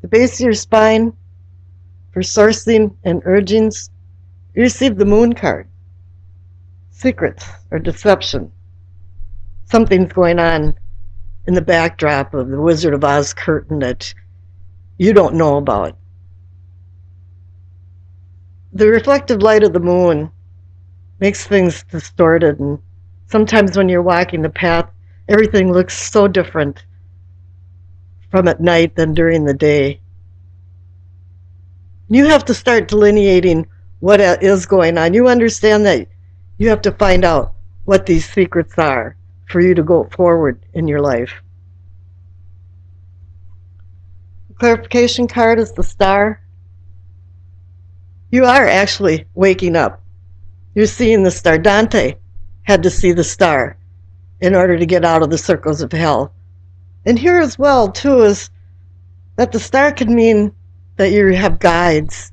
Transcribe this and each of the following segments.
the base of your spine, for sourcing and urgings, you receive the moon card. Secrets or deception. Something's going on in the backdrop of the Wizard of Oz curtain that you don't know about. The reflective light of the moon makes things distorted, and sometimes when you're walking the path, everything looks so different from at night than during the day. You have to start delineating what is going on. You understand that you have to find out what these secrets are for you to go forward in your life. The clarification card is the star. You are actually waking up. You're seeing the star. Dante had to see the star in order to get out of the circles of hell. And here as well, too, is that the star can mean that you have guides,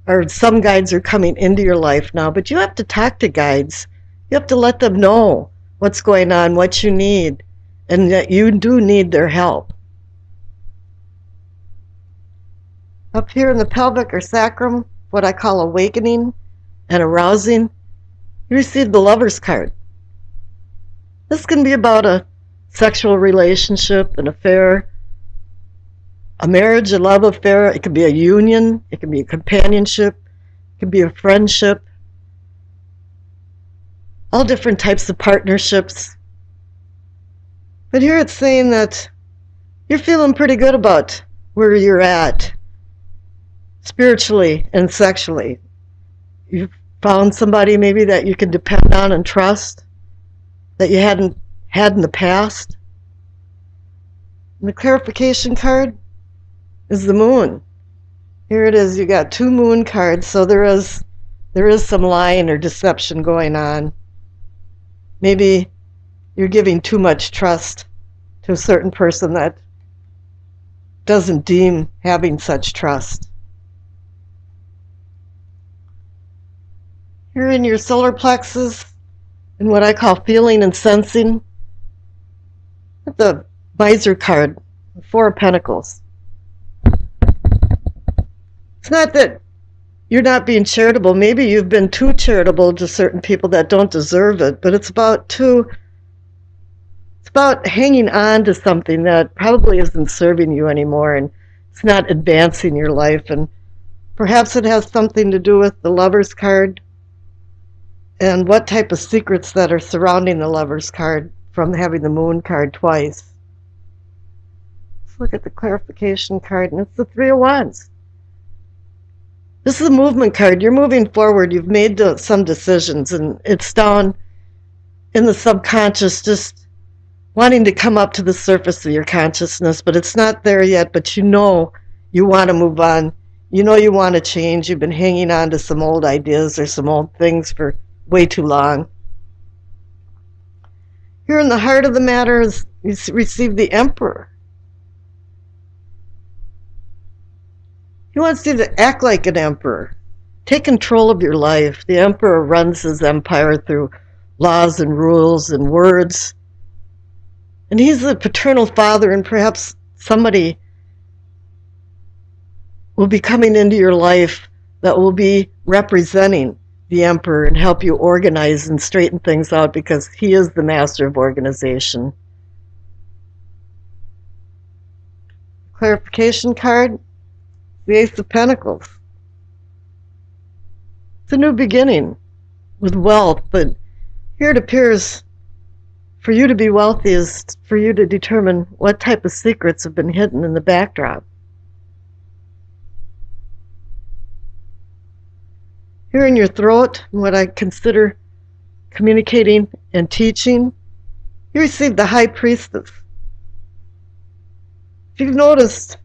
or some guides are coming into your life now, but you have to talk to guides. You have to let them know what's going on, what you need, and that you do need their help. Up here in the pelvic or sacrum, what I call awakening and arousing, you receive the Lover's card. This can be about a sexual relationship, an affair, a marriage, a love affair. It could be a union. It can be a companionship. It can be a friendship. All different types of partnerships. But here it's saying that you're feeling pretty good about where you're at, spiritually and sexually. You've found somebody maybe that you can depend on and trust that you hadn't had in the past. And the clarification card is the moon. Here it is. You got two moon cards, so there is some lying or deception going on. Maybe you're giving too much trust to a certain person that doesn't deem having such trust. Here in your solar plexus, in what I call feeling and sensing, the Miser card, the Four of Pentacles. It's not that you're not being charitable. Maybe you've been too charitable to certain people that don't deserve it, but it's about hanging on to something that probably isn't serving you anymore, and it's not advancing your life. And perhaps it has something to do with the Lover's card and what type of secrets that are surrounding the Lover's card from having the Moon card twice. Let's look at the clarification card, and it's the Three of Wands. This is a movement card. You're moving forward. You've made some decisions, and it's down in the subconscious, just wanting to come up to the surface of your consciousness, but it's not there yet, but you know you want to move on. You know you want to change. You've been hanging on to some old ideas or some old things for way too long. Here in the heart of the matter is you receive the Emperor. He wants you to act like an emperor. Take control of your life. The emperor runs his empire through laws and rules and words. And he's the paternal father, and perhaps somebody will be coming into your life that will be representing the emperor and help you organize and straighten things out, because he is the master of organization. Clarification card, the Ace of Pentacles. It's a new beginning with wealth, but here it appears for you to be wealthy is for you to determine what type of secrets have been hidden in the backdrop. Here in your throat, what I consider communicating and teaching, you receive the High Priestess. If you've noticed,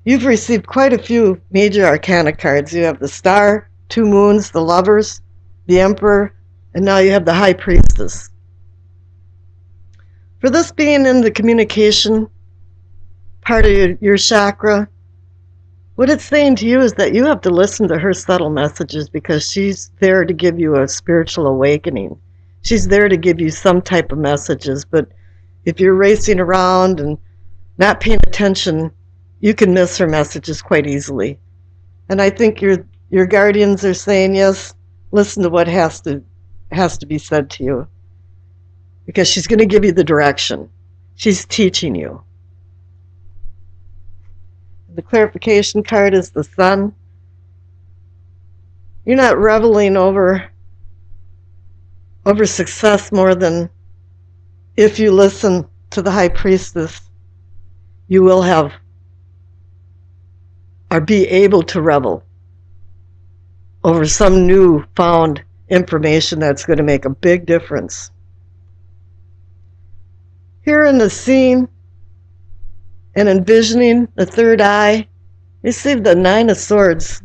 you've received quite a few major arcana cards. You have the Star, two Moons, the Lovers, the Emperor, and now you have the High Priestess. For this being in the communication part of your chakra, what it's saying to you is that you have to listen to her subtle messages, because she's there to give you a spiritual awakening. She's there to give you some type of messages, but if you're racing around and not paying attention, you can miss her messages quite easily. And I think your guardians are saying, yes, listen to what has to be said to you. Because she's going to give you the direction. She's teaching you. The clarification card is the Sun. You're not reveling over success more than if you listen to the High Priestess, you will have or be able to revel over some new found information that's going to make a big difference. Here in the scene and envisioning the third eye, you see the Nine of Swords.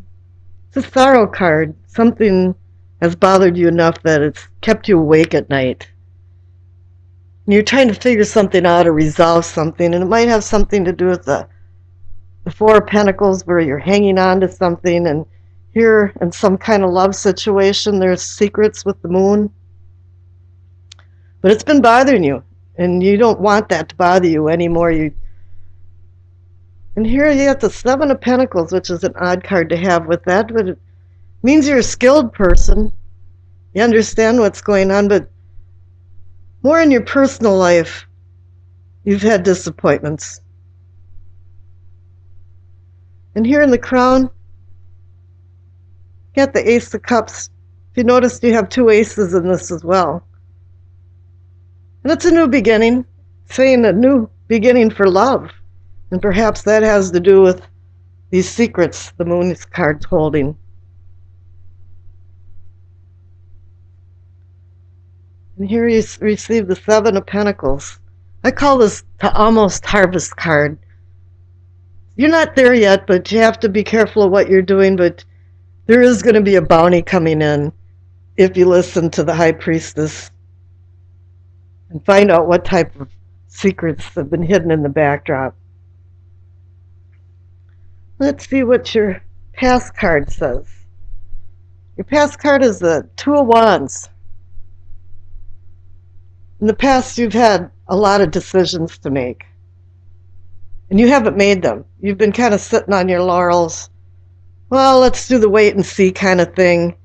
It's a sorrow card. Something has bothered you enough that it's kept you awake at night. And you're trying to figure something out or resolve something, and it might have something to do with the Four of Pentacles, where you're hanging on to something, and here in some kind of love situation, there's secrets with the Moon. But it's been bothering you, and you don't want that to bother you anymore. And here you have the Seven of Pentacles, which is an odd card to have with that, but it means you're a skilled person. You understand what's going on, but more in your personal life, you've had disappointments. And here in the Crown, you got the Ace of Cups. If you notice, you have two aces in this as well. And it's a new beginning, saying a new beginning for love. And perhaps that has to do with these secrets the Moon's card's holding. And here you receive the Seven of Pentacles. I call this the almost harvest card. You're not there yet, but you have to be careful of what you're doing, but there is going to be a bounty coming in if you listen to the High Priestess and find out what type of secrets have been hidden in the backdrop. Let's see what your past card says. Your past card is the Two of Wands. In the past, you've had a lot of decisions to make. And you haven't made them. You've been kind of sitting on your laurels. Well, let's do the wait and see kind of thing.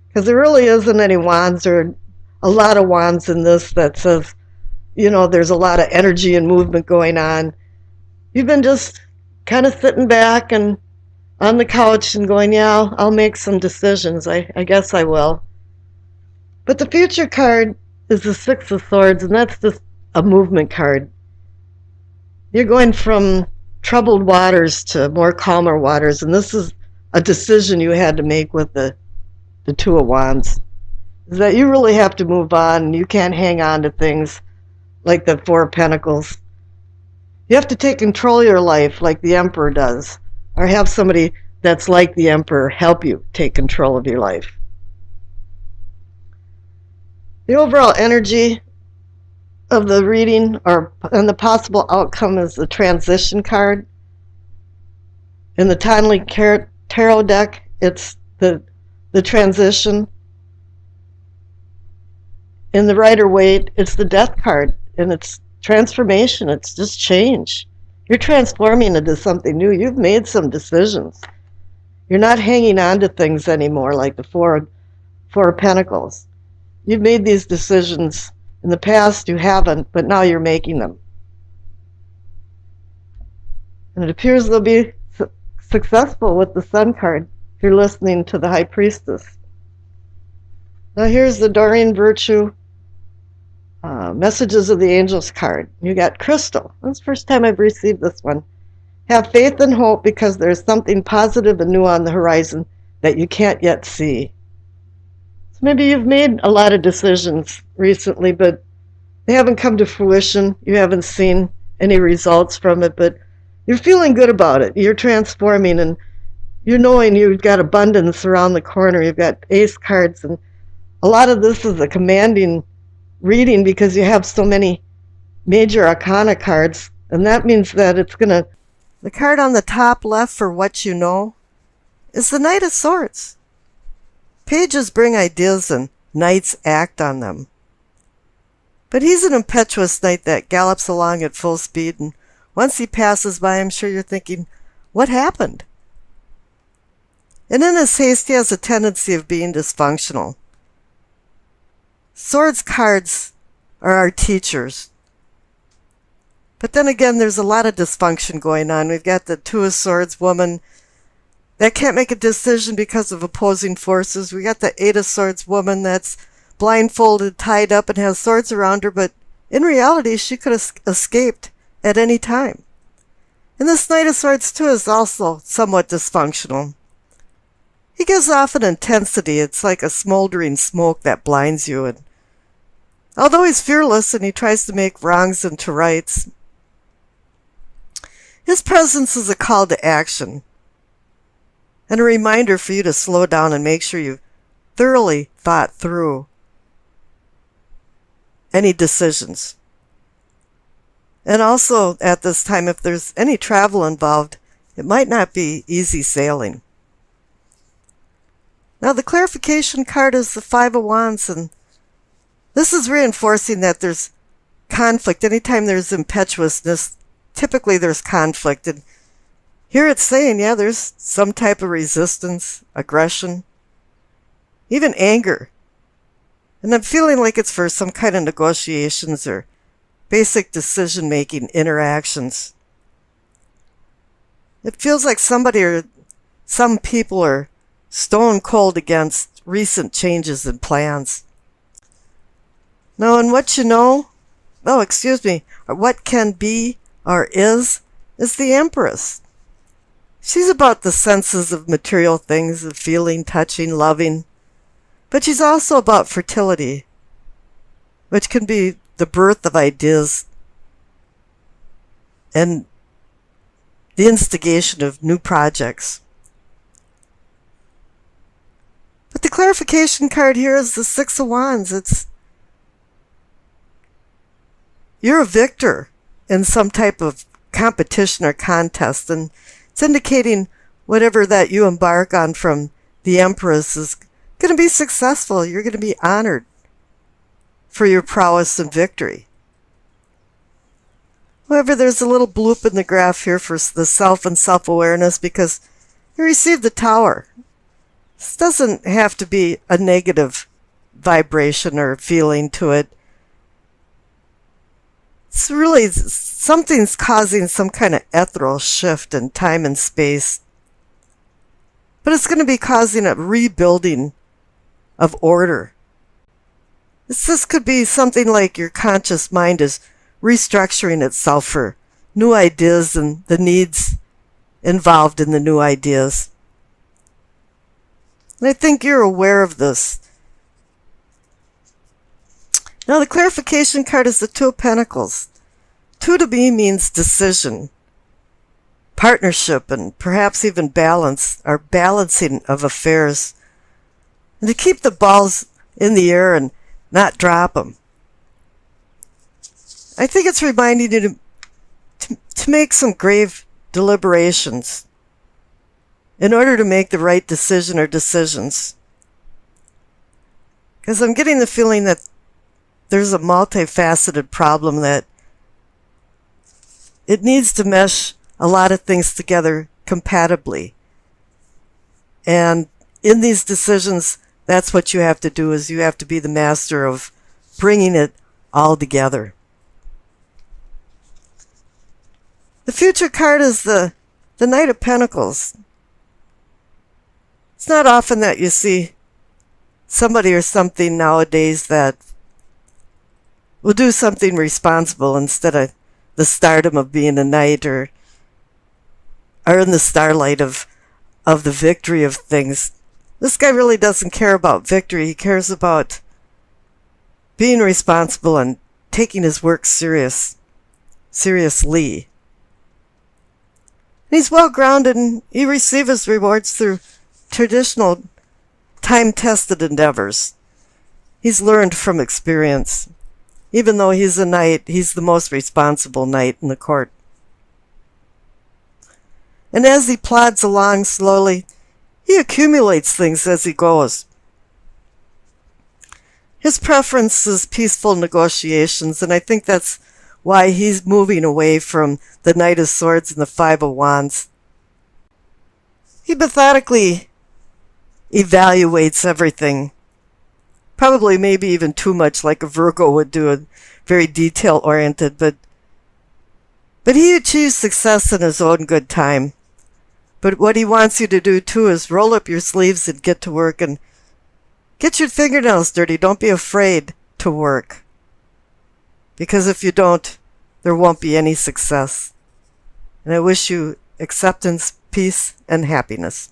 Because there really isn't any wands or a lot of wands in this that says, there's a lot of energy and movement going on. You've been just kind of sitting back and on the couch and going, yeah, I'll make some decisions. I guess I will. But the future card is the Six of Swords, and that's just a movement card. You're going from troubled waters to more calmer waters, and this is a decision you had to make with the Two of Wands. Is that you really have to move on, and you can't hang on to things like the Four of Pentacles. You have to take control of your life like the Emperor does, or have somebody that's like the Emperor help you take control of your life. The overall energy of the reading and the possible outcome is the transition card. In the Timely Tarot deck, it's the transition. In the Rider-Waite, it's the Death card, and it's transformation. It's just change. You're transforming into something new. You've made some decisions. You're not hanging on to things anymore like the Four of Pentacles. You've made these decisions. In the past, you haven't, but now you're making them. And it appears they'll be successful with the Sun card if you're listening to the High Priestess. Now here's the Doreen Virtue Messages of the Angels card. You got Crystal. That's the first time I've received this one. Have faith and hope because there's something positive and new on the horizon that you can't yet see. So maybe you've made a lot of decisions recently, but they haven't come to fruition. You haven't seen any results from it, but you're feeling good about it. You're transforming, and you're knowing you've got abundance around the corner. You've got ace cards, and a lot of this is a commanding reading because you have so many major arcana cards, and that means that it's going to... The card on the top left for what you know is the Knight of Swords. Pages bring ideas and knights act on them. But he's an impetuous knight that gallops along at full speed, and once he passes by, I'm sure you're thinking, What happened? And in his haste, he has a tendency of being dysfunctional. Swords cards are our teachers. But then again, there's a lot of dysfunction going on. We've got the Two of Swords woman that can't make a decision because of opposing forces. We got the Eight of Swords woman that's blindfolded, tied up, and has swords around her, but in reality, she could have escaped at any time. And this Knight of Swords, too, is also somewhat dysfunctional. He gives off an intensity. It's like a smoldering smoke that blinds you. And although he's fearless and he tries to make wrongs into rights, his presence is a call to action and a reminder for you to slow down and make sure you've thoroughly thought through any decisions. And also at this time, if there's any travel involved, it might not be easy sailing. Now the clarification card is the Five of Wands, and this is reinforcing that there's conflict. Anytime there's impetuousness, typically there's conflict. And here it's saying, yeah, there's some type of resistance, aggression, even anger. And I'm feeling like it's for some kind of negotiations or basic decision-making interactions. It feels like somebody or some people are stone cold against recent changes and plans. Now, and what you know, or what can be or is the Empress. She's about the senses of material things, of feeling, touching, loving. But she's also about fertility, which can be the birth of ideas and the instigation of new projects. But the clarification card here is the Six of Wands. You're a victor in some type of competition or contest, and it's indicating whatever that you embark on from the Empress is going to be successful. You're going to be honored for your prowess and victory. However, there's a little bloop in the graph here for the self and self-awareness because you received the Tower. This doesn't have to be a negative vibration or feeling to it. It's really something's causing some kind of ethereal shift in time and space. But it's going to be causing a rebuilding of order. This could be something like your conscious mind is restructuring itself for new ideas and the needs involved in the new ideas. And I think you're aware of this. Now the clarification card is the Two of Pentacles. Two to me means decision, partnership, and perhaps even balance, or balancing of affairs. And to keep the balls in the air and not drop them. I think it's reminding you to make some grave deliberations in order to make the right decision or decisions. Because I'm getting the feeling that there's a multifaceted problem that it needs to mesh a lot of things together compatibly. And in these decisions, that's what you have to do, is you have to be the master of bringing it all together. The future card is the Knight of Pentacles. It's not often that you see somebody or something nowadays that will do something responsible instead of the stardom of being a knight or in the starlight of the victory of things. This guy really doesn't care about victory. He cares about being responsible and taking his work seriously. He's well grounded and he receives his rewards through traditional time-tested endeavors. He's learned from experience. Even though he's a knight, he's the most responsible knight in the court. And as he plods along slowly, he accumulates things as he goes. His preference is peaceful negotiations, and I think that's why he's moving away from the Knight of Swords and the Five of Wands. He methodically evaluates everything. Probably maybe even too much, like a Virgo would do, a very detail-oriented, but he achieves success in his own good time. But what he wants you to do too is roll up your sleeves and get to work and get your fingernails dirty. Don't be afraid to work. Because if you don't, there won't be any success. And I wish you acceptance, peace, and happiness.